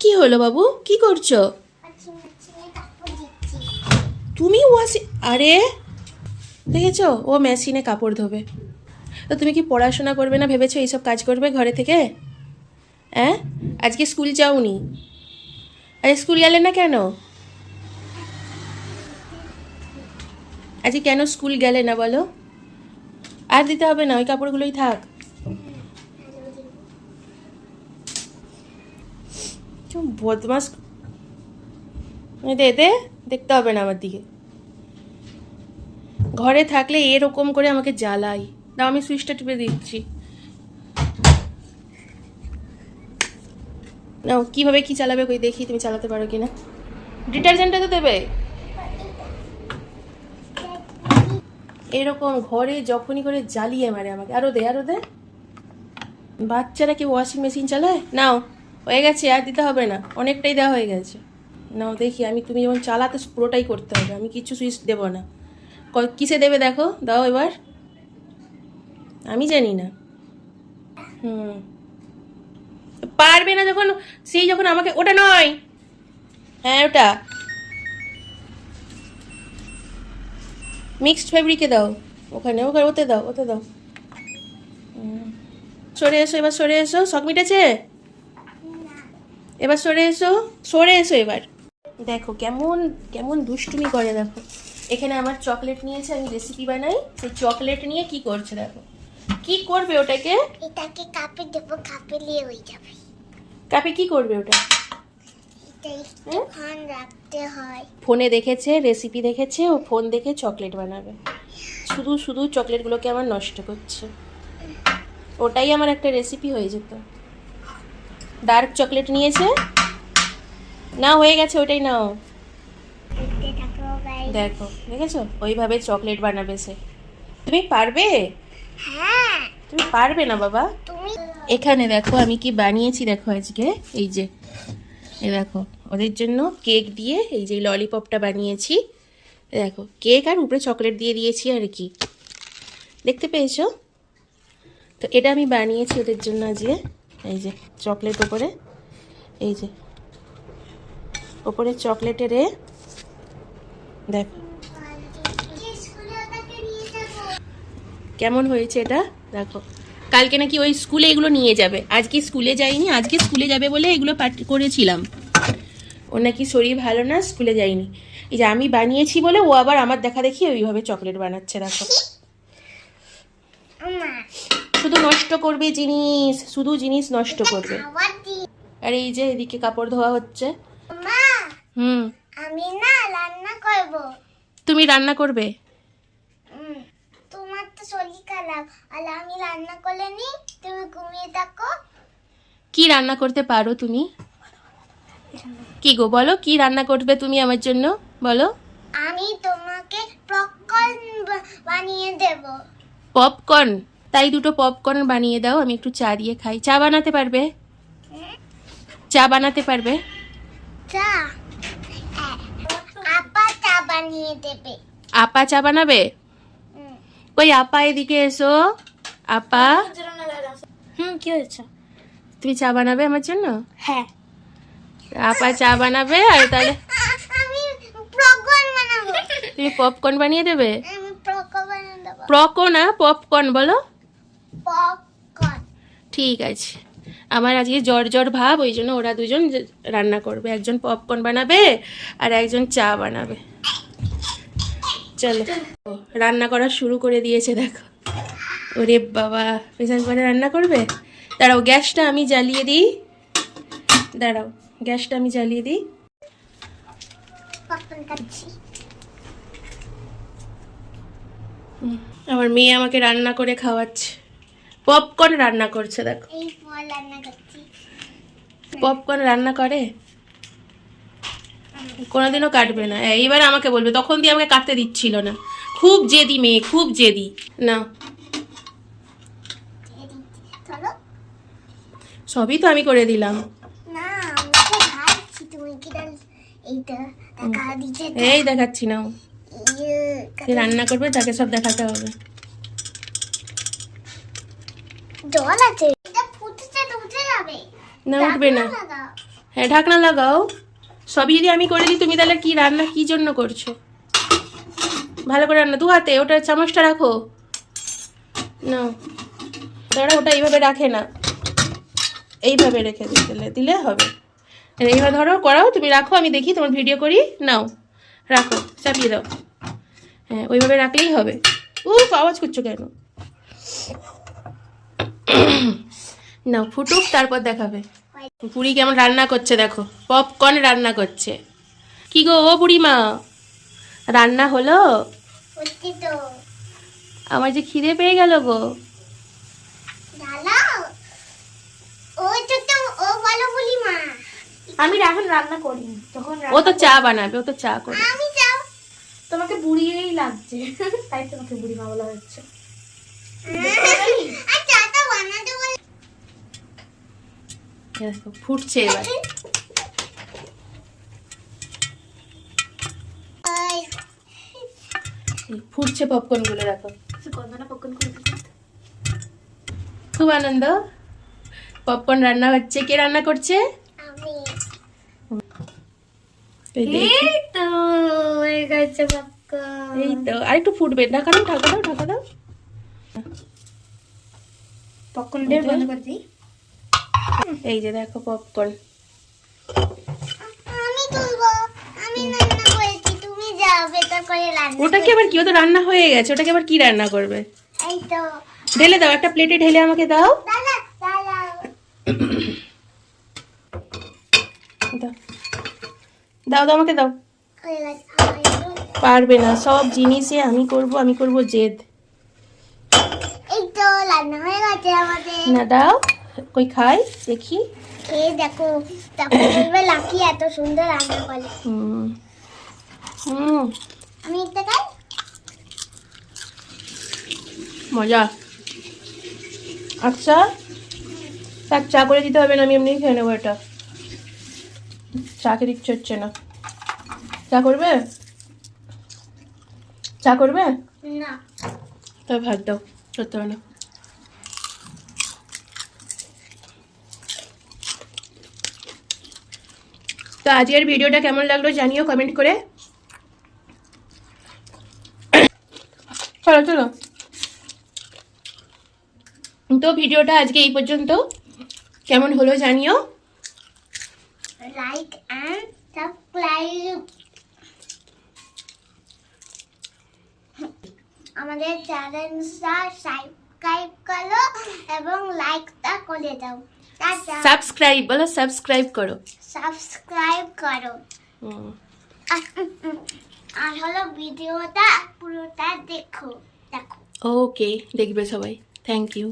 কি হলো বাবু, কি করছো তুমি? আরে দেখেছো, ও মেশিনে কাপড় ধোবে। তো তুমি কি পড়াশোনা করবে না ভেবেছো, এইসব কাজ করবে ঘরে থেকে? হ্যাঁ, আজকে স্কুল যাওনি? আরে স্কুল গেলে না কেন? আজকে কেন স্কুল গেলে না বলো? আর দিতে হবে না, ওই কাপড়গুলোই থাক। বদমাস, দে দে, দেখতে হবে না আমার দিকে। ঘরে থাকলে এরকম করে আমাকে জ্বালাই। দাও, আমি সুইচটা টিপে দিচ্ছি। নাও, কিভাবে কি চালাবে কই দেখি, তুমি চালাতে পারো কিনা। ডিটারজেন্টটা তো দেবে। এরকম ঘরে যখনই করে জ্বালিয়ে মারে আমাকে। আরো দে, আরো দে। বাচ্চারা কি ওয়াশিং মেশিন চালায়? নাও, হয়ে গেছে, আর দিতে হবে না, অনেকটাই দেওয়া হয়ে গেছে। নাও দেখি, তুমি যখন চালাতে পুরোটাই করতে হবে, আমি কিচ্ছু সুইচ দেবো না। কিসে দেবে দেখো, দাও এবার। আমি জানি না। পারবে না যখন, যখন আমাকে, ওটা নয়, হ্যাঁ ওটা মিক্সড ফেব্রিকে দাও। ওখানে ওখানে ওতে দাও, ওতে দাও। সরে এসো এবার, সরে এসো। শখ মিটেছে এবার, সরে এসো, সরে এসো এবার। দেখো কেমন কেমন দুষ্টুমি করে, দেখো। এখানে আমার চকলেট নিয়েছে, আমি রেসিপি বানাই, সেই চকলেট নিয়ে কি করছে দেখো। কি করবে ওটাকে? এটাকে কাপে দেবো, কাপে নিয়ে হয়ে যাবে। কাপে কি করবে ওটা? ফোন রাখতে হয়। ফোনে দেখেছে, রেসিপি দেখেছে, ও ফোন দেখে চকলেট বানাবে। শুধু শুধু চকলেটগুলোকে আমার নষ্ট করছে। ওটাই আমার একটা রেসিপি হয়ে যেত। ডার্ক চকলেট নিয়েছে, না হয়ে গেছে, ওটাই নাও। দেখো, দেখেছো, ওইভাবে চকলেট বানাবে সে। তুমি পারবে? হ্যাঁ, তুমি পারবে না বাবা। তুমি এখানে দেখো আমি কি বানিয়েছি, দেখো আজকে এই যে, এই দেখো ওদের জন্য কেক দিয়ে এই যে ললিপপটা বানিয়েছি। দেখো, কেক আর উপরে চকলেট দিয়ে দিয়েছি আর কি, দেখতে পেয়েছো? তো এটা আমি বানিয়েছি ওদের জন্য আজকে। এই যে চকলেট ওপরে, এই যে ওপরে চকলেটের দেখো কেমন হয়েছে এটা, দেখো। কালকে নাকি ওই স্কুলে এগুলো নিয়ে যাবে, আজকে স্কুলে যাইনি, আজকে স্কুলে যাবে বলে এগুলো করেছিলাম। ওর নাকি শরীর ভালো না, স্কুলে যাইনি। এই যে আমি বানিয়েছি বলে ও আবার আমার দেখা দেখি ওইভাবে চকলেট বানাচ্ছে, দেখো। শুধু নষ্ট করবে জিনিস, শুধু জিনিস নষ্ট করবে। আর এই যে এদিকে কাপড় ধোয়া হচ্ছে। আমি না রান্না করব। তুমি রান্না করবে? তোমার তো শরীর খারাপ, আর আমি রান্না করলে নি, তুমি ঘুমিয়ে থাকো। কি রান্না করতে পারো তুমি? কি গো বলো, কি রান্না করবে তুমি আমার জন্য, বলো। আমি তোমাকে পপকর্ন বানিয়ে দেব। পপকর্ন? তাই দুটো পপকর্ন বানিয়ে দাও, আমি একটু চা দিয়ে খাই। চা বানাতে পারবে? চা বানাতে পারবে? চা আপা চা বানিয়ে দেবে। আপা চা বানাবে? কই আপা, এদিকে এসো। আপা, কি হয়েছে? তুমি চা বানাবে আমার জন্য? হ্যাঁ, আপা চা বানাবে, আর তাহলে আমি পপকর্ন বানাবো। তুমি পপকর্ন বানিয়ে দেবে? আমি পপকর্ন বানিয়ে দেব। প্রকো না, পপকর্ন বলো। পপকর্ন। ঠিক আছে, আমার আজকে জ্বর জ্বর ভাব, ওই জন্য ওরা দুজন রান্না করবে, একজন পপকর্ন বানাবে আর একজন চা বানাবে। চলো, রান্না করা শুরু করে দিয়েছে দেখো। ওরে বাবা, প্রেসার কুকারে রান্না করবে? দাঁড়াও, গ্যাসটা আমি জ্বালিয়ে দিই। দাঁড়াও, গ্যাসটা আমি জ্বালিয়ে দিই। পপকর্ন খাচ্ছি। আমার মেয়ে আমাকে রান্না করে খাওয়াচ্ছে, পপকর্ন রান্না করছে দেখো। এই ফল রান্না করছি। পপকর্ন রান্না করে? কোনোদিনও কাটবে না, এইবার আমাকে বলবে, তখন দিয়ে আমাকে কাটতে দিচ্ছিল না। খুব জেদি মেয়ে, খুব জেদি। না, চলো। সবই তো আমি করে দিলাম। না, আমি খাচ্ছি, তুমি কি এইটা দেখা দিচ্ছে? এই দেখাচ্ছি না, যে রান্না করবে তাকে সব দেখাতে হবে। জল আছে, এটা ফুটছে তো উঠে যাবে। না, উঠবে না। হ্যাঁ ঢাকনা লাগাও। সবই যদি আমি করে দিই তুমি তাহলে কি রান্না কি জন্য করছো? ভালো করে রান্না, দু হাতে ওটা চামচটা রাখো না, দাঁড়া ওটা এইভাবে রাখে না, এইভাবে রেখে দিলে দিলে হবে। এইভাবে ধরো করাও, তুমি রাখো আমি দেখি, তোমার ভিডিও করি, নাও রাখো, চাপিয়ে দাও। হ্যাঁ ওইভাবে রাখলেই হবে। আওয়াজ করছো কেন? নাও ফুটুক তারপর দেখাবে। বুড়ি কেমন রান্না করছে দেখো, পপকর্ন রান্না করছে। কি গো ও বুড়িমা, রান্না হলো? হচ্ছে তো। আমার যে খিদে পেয়ে গেল গো। দাঁড়াও, ও তো ও বলো বলি মা। আমি এখন রান্না করিনি, যখন ও তো চা বানাবে, ও তো চা করবে। আমি যাও। তোমাকে বুড়িয়েই লাগছে তাই তোমাকে বুড়ি মা বলা হচ্ছে। আর চাটা বানাতে বল। দেখো ফুটছে এবার। ফুটছে পপকর্ন গুলো দেখো, গন্ধনা পকন করে খুব আনন্দ। পপকর্ন রান্না হচ্ছে, কে রান্না করছে? আমি। এই দেখি। এই তো হয়ে গেছে পপকর্ন। এই তো আরেকটু ফুটবে, ঢাকা দাও ঢাকা দাও ঢাকা দাও। পপকর্নটা বন্ধ করে দিই। এই যে দেখো পপকর্ন। আমি তুলবো, আমি রান্না করেছি, তুমি যাও বেটা করে রান্না। ওটাকে আবার কি, ও তো রান্না হয়ে গেছে, ওটাকে আবার কি রান্না করবে? এই তো। ঢেলে দাও, একটা প্লেটে ঢেলে আমাকে দাও। দাদা দাদা। দাও দাও দাও আমাকে দাও। হয়ে গেছে। পারবে না, সব জিনিসে আমি করব জেদ। এই তো রান্না হয়ে গেছে আমাদের। না দাও, কই খাই দেখি। খেয়ে দেখো, তারপর বলবে লাকি এত সুন্দর রান্না করে। হুম হুম আমি একটা খাই। মজা। আচ্ছা তার চা করে দিতে হবে না, আমি এমনি খেয়ে নেবো এটা। চা খেতে ইচ্ছে হচ্ছে না। চা করবে? চা করবে? না। তবে ভাত দাও, করতে হবে না। তো আজকের ভিডিওটা কেমন লাগলো জানিও কমেন্ট করে। চলো চলো, তো ভিডিওটা আজকে এই পর্যন্ত, কেমন হলো জানিও। Like and subscribe. আমাদের চ্যানেলটা সাবস্ক্রাইব করো এবং লাইকটা করে দাও। টাটা। সাবস্ক্রাইব বলো, সাবস্ক্রাইব করো। সাবস্ক্রাইব করো। হুম। আর হলো ভিডিওটা পুরোটা দেখো। ওকে, দেখবে সবাই। Thank you.